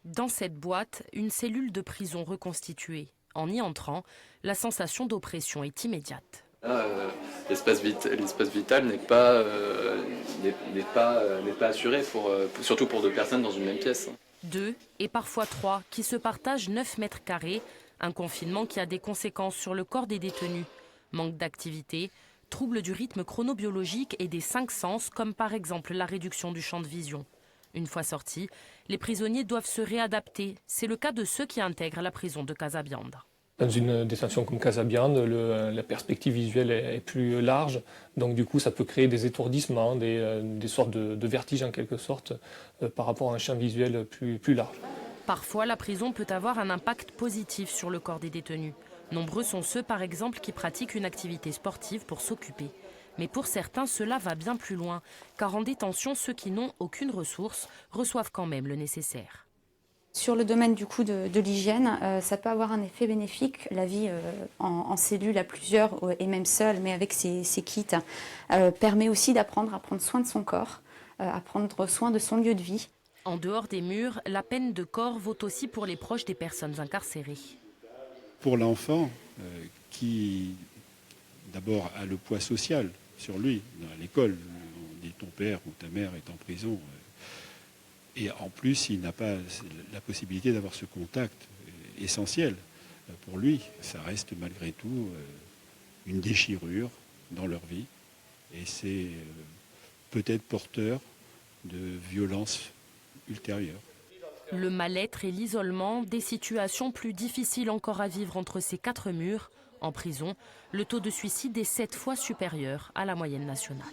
Dans cette boîte, une cellule de prison reconstituée. En y entrant, la sensation d'oppression est immédiate. L'espace vital n'est pas assuré, surtout pour deux personnes dans une même pièce. Deux, et parfois trois, qui se partagent 9 mètres carrés. Un confinement qui a des conséquences sur le corps des détenus. Manque d'activité, troubles du rythme chronobiologique et des 5 sens, comme par exemple la réduction du champ de vision. Une fois sortis, les prisonniers doivent se réadapter. C'est le cas de ceux qui intègrent la prison de Casabianda. Dans une détention comme Casabianda, la perspective visuelle est plus large, donc du coup ça peut créer des étourdissements, des sortes de vertiges en quelque sorte, par rapport à un champ visuel plus large. Parfois, la prison peut avoir un impact positif sur le corps des détenus. Nombreux sont ceux, par exemple, qui pratiquent une activité sportive pour s'occuper. Mais pour certains, cela va bien plus loin, car en détention, ceux qui n'ont aucune ressource reçoivent quand même le nécessaire. Sur le domaine du coup de l'hygiène, ça peut avoir un effet bénéfique. La vie en cellule à plusieurs et même seule, mais avec ces kits, permet aussi d'apprendre à prendre soin de son corps, à prendre soin de son lieu de vie. En dehors des murs, la peine de corps vaut aussi pour les proches des personnes incarcérées. Pour l'enfant qui d'abord a le poids social sur lui, à l'école, on dit ton père ou ta mère est en prison. Et en plus, il n'a pas la possibilité d'avoir ce contact essentiel. Pour lui, ça reste malgré tout une déchirure dans leur vie. Et c'est peut-être porteur de violences ultérieures. Le mal-être et l'isolement, des situations plus difficiles encore à vivre entre ces 4 murs. En prison, le taux de suicide est 7 fois supérieur à la moyenne nationale.